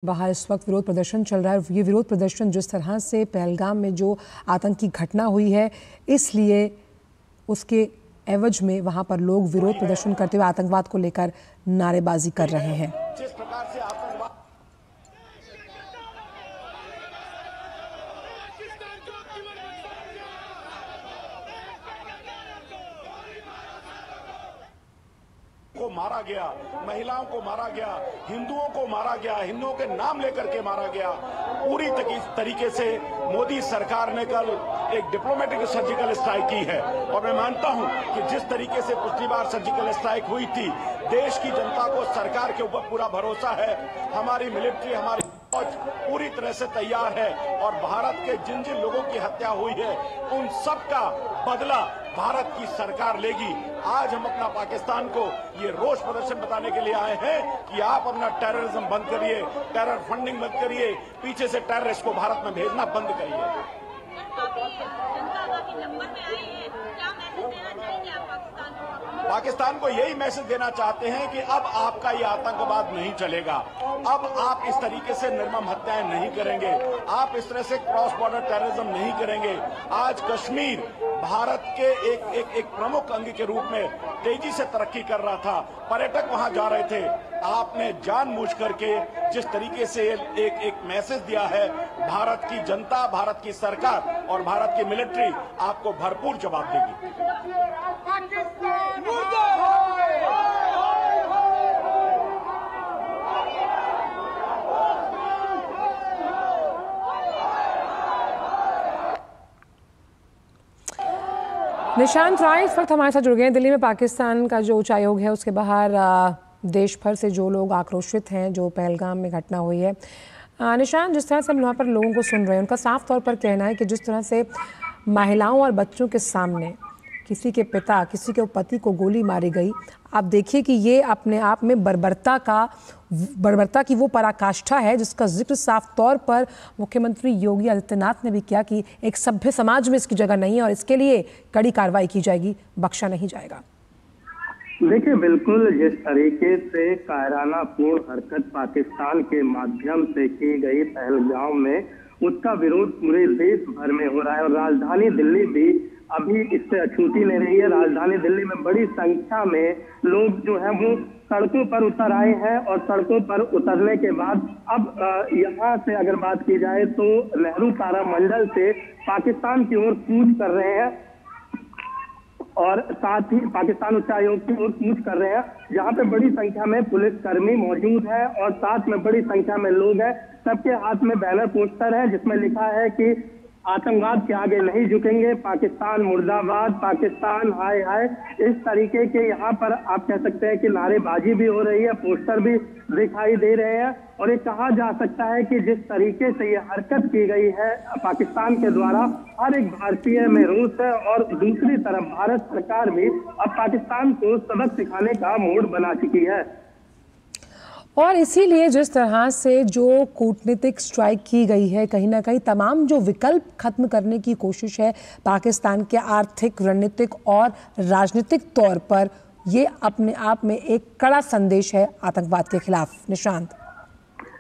बाहर इस वक्त विरोध प्रदर्शन चल रहा है। ये विरोध प्रदर्शन जिस तरह से पहलगाम में जो आतंकी घटना हुई है, इसलिए उसके एवज में वहां पर लोग विरोध प्रदर्शन करते हुए आतंकवाद को लेकर नारेबाजी कर रहे हैं। जिस प्रकार से आतंकवाद को मारा गया, महिलाओं को मारा गया, हिंदुओं को मारा गया, हिंदुओं के नाम लेकर के मारा गया, पूरी तरीके से मोदी सरकार ने कल एक डिप्लोमेटिक सर्जिकल स्ट्राइक की है। और मैं मानता हूं कि जिस तरीके से पिछली बार सर्जिकल स्ट्राइक हुई थी, देश की जनता को सरकार के ऊपर पूरा भरोसा है। हमारी मिलिट्री, हमारी फौज पूरी तरह से तैयार है और भारत के जिन जिन लोगों की हत्या हुई है उन सब का बदला भारत की सरकार लेगी। आज हम अपना पाकिस्तान को ये रोष प्रदर्शन बताने के लिए आए हैं कि आप अपना टेररिज्म बंद करिए, टेरर फंडिंग बंद करिए, पीछे से टेररिस्ट को भारत में भेजना बंद करिए। पाकिस्तान को यही मैसेज देना चाहते हैं कि अब आपका ये आतंकवाद नहीं चलेगा। अब आप इस तरीके से निर्मम हत्याएं नहीं करेंगे, आप इस तरह से क्रॉस बॉर्डर टेररिज्म नहीं करेंगे। आज कश्मीर भारत के एक प्रमुख अंग के रूप में तेजी से तरक्की कर रहा था, पर्यटक वहां जा रहे थे। आपने जानबूझ करके जिस तरीके से एक मैसेज दिया है, भारत की जनता, भारत की सरकार और भारत की मिलिट्री आपको भरपूर जवाब देगी। निशांत राय इस वक्त हमारे साथ जुड़ गए हैं। दिल्ली में पाकिस्तान का जो उच्चायोग है उसके बाहर देश भर से जो लोग आक्रोशित हैं जो पहलगाम में घटना हुई है। निशांत, जिस तरह से हम वहाँ पर लोगों को सुन रहे हैं, उनका साफ तौर पर कहना है कि जिस तरह से महिलाओं और बच्चों के सामने किसी के पिता, किसी के पति को गोली मारी गई, आप देखिए कि ये अपने आप में बर्बरता की वो पराकाष्ठा है जिसका जिक्र साफ तौर पर मुख्यमंत्री योगी आदित्यनाथ ने भी किया कि एक सभ्य समाज में इसकी जगह नहीं है और इसके लिए कड़ी कार्रवाई की जाएगी, बख्शा नहीं जाएगा। देखिए, बिल्कुल जिस तरीके से कायराना पूर्ण हरकत पाकिस्तान के माध्यम से की गई पहलगाम में, उसका विरोध पूरे देश भर में हो रहा है और राजधानी दिल्ली भी अभी इससे अछूती नहीं रही है। राजधानी दिल्ली में बड़ी संख्या में लोग जो है वो सड़कों पर उतर आए हैं और सड़कों पर उतरने के बाद अब यहाँ से अगर बात की जाए तो नेहरू तारामंडल से पाकिस्तान की ओर कूच कर रहे हैं और साथ ही पाकिस्तान उच्चायोग की ओर कूच कर रहे हैं, जहां पे बड़ी संख्या में पुलिसकर्मी मौजूद है और साथ में बड़ी संख्या में लोग हैं। सबके हाथ में बैनर पोस्टर है जिसमें लिखा है कि आतंकवाद के आगे नहीं झुकेंगे, पाकिस्तान मुर्दाबाद, पाकिस्तान हाय हाय। इस तरीके के यहाँ पर आप कह सकते हैं कि नारेबाजी भी हो रही है, पोस्टर भी दिखाई दे रहे हैं और ये कहा जा सकता है कि जिस तरीके से ये हरकत की गई है पाकिस्तान के द्वारा, हर एक भारतीय में रोष है और दूसरी तरफ भारत सरकार भी अब पाकिस्तान को सबक सिखाने का मूड बना चुकी है। और इसीलिए जिस तरह से जो कूटनीतिक स्ट्राइक की गई है, कहीं ना कहीं तमाम जो विकल्प खत्म करने की कोशिश है पाकिस्तान के आर्थिक, रणनीतिक और राजनीतिक तौर पर, ये अपने आप में एक कड़ा संदेश है आतंकवाद के खिलाफ। निशांत,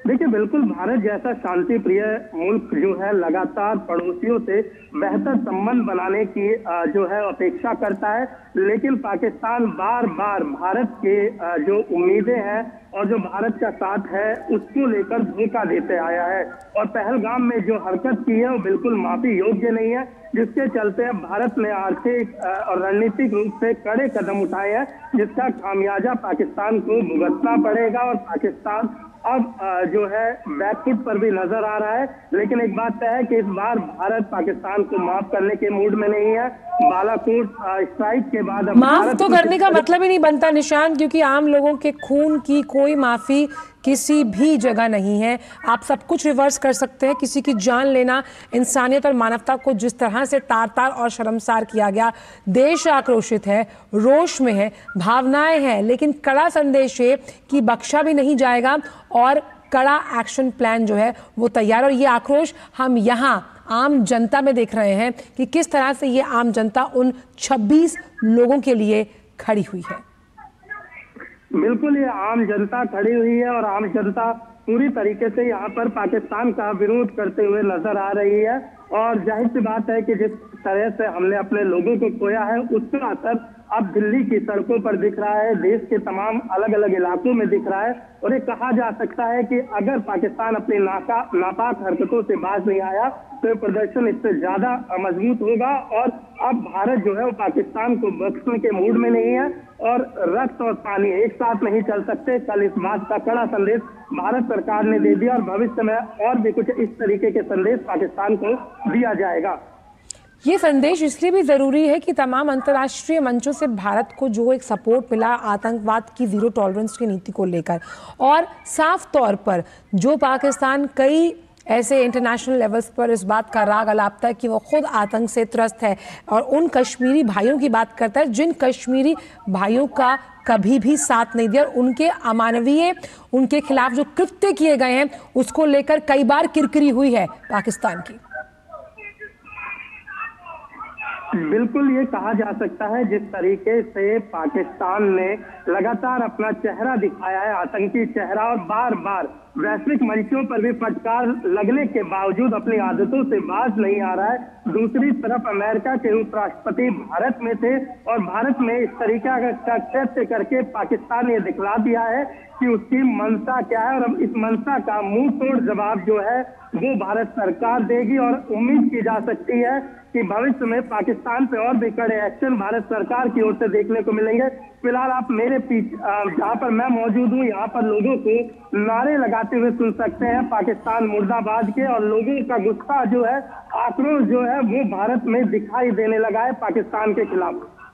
देखिए, बिल्कुल भारत जैसा शांति प्रिय मुल्क जो है लगातार पड़ोसियों से बेहतर संबंध बनाने की जो है अपेक्षा करता है, लेकिन पाकिस्तान बार बार भारत के जो उम्मीदें हैं और जो भारत का साथ है उसको लेकर धोखा देते आया है और पहलगाम में जो हरकत की है वो बिल्कुल माफी योग्य नहीं है, जिसके चलते भारत ने आर्थिक और रणनीतिक रूप से कड़े कदम उठाए हैं जिसका खामियाजा पाकिस्तान को भुगतना पड़ेगा और पाकिस्तान अब जो है बैकफुट पर भी नजर आ रहा है। लेकिन एक बात तय है कि इस बार भारत पाकिस्तान को माफ करने के मूड में नहीं है। बालाकोट स्ट्राइक के बाद माफ तो करने का मतलब ही नहीं बनता निशांत, क्योंकि आम लोगों के खून की कोई माफी किसी भी जगह नहीं है। आप सब कुछ रिवर्स कर सकते हैं, किसी की जान लेना, इंसानियत और मानवता को जिस तरह से तार-तार और शर्मसार किया गया। देश आक्रोशित है, रोष में है, भावनाएं हैं, लेकिन कड़ा संदेश है कि बख्शा भी नहीं जाएगा और कड़ा एक्शन प्लान जो है वो तैयार। और ये आक्रोश हम यहाँ आम जनता में देख रहे हैं कि किस तरह से ये आम जनता उन 26 लोगों के लिए खड़ी हुई है। बिल्कुल, ये आम जनता खड़ी हुई है और आम जनता पूरी तरीके से यहाँ पर पाकिस्तान का विरोध करते हुए नजर आ रही है। और जाहिर सी बात है कि जिस तरह से हमने अपने लोगों को खोया है उसका असर अब दिल्ली की सड़कों पर दिख रहा है, देश के तमाम अलग अलग इलाकों में दिख रहा है। और ये कहा जा सकता है कि अगर पाकिस्तान अपनी नापाक हरकतों से बाज नहीं आया तो ये प्रदर्शन इससे ज्यादा मजबूत होगा। और अब भारत जो है वो पाकिस्तान को बख्शने के मूड में नहीं है और रक्त और पानी एक साथ नहीं चल सकते। कल इस बात का कड़ा संदेश भारत सरकार ने दे दिया और भविष्य में और भी कुछ इस तरीके के संदेश पाकिस्तान को दिया जाएगा। ये संदेश इसलिए भी जरूरी है कि तमाम अंतर्राष्ट्रीय मंचों से भारत को जो एक सपोर्ट मिला आतंकवाद की जीरो टॉलरेंस की नीति को लेकर, और साफ तौर पर जो पाकिस्तान कई ऐसे इंटरनेशनल लेवल्स पर इस बात का राग अलापता है कि वो खुद आतंक से त्रस्त है और उन कश्मीरी भाइयों की बात करता है जिन कश्मीरी भाइयों का कभी भी साथ नहीं दिया और उनके अमानवीय उनके खिलाफ जो कृत्य किए गए हैं उसको लेकर कई बार किरकिरी हुई है पाकिस्तान की। बिल्कुल ये कहा जा सकता है जिस तरीके से पाकिस्तान ने लगातार अपना चेहरा दिखाया है, आतंकी चेहरा, और बार बार वैश्विक मंचों पर भी फटकार लगने के बावजूद अपनी आदतों से बाज नहीं आ रहा है। दूसरी तरफ अमेरिका के उपराष्ट्रपति भारत में थे और भारत में इस तरीके का कृत्य करके पाकिस्तान ने दिखला दिया है कि उसकी मंशा क्या है। और अब इस मंशा का मुंह तोड़ जवाब जो है वो भारत सरकार देगी और उम्मीद की जा सकती है कि भविष्य में पाकिस्तान पे और भी कड़े एक्शन भारत सरकार की ओर से देखने को मिलेंगे। फिलहाल आप मेरे पीछे जहाँ पर मैं मौजूद हूँ यहाँ पर लोगों को नारे लगाते हुए सुन सकते हैं पाकिस्तान मुर्दाबाद के, और लोगों का गुस्सा जो है, आक्रोश जो है वो भारत में दिखाई देने लगा है पाकिस्तान के खिलाफ।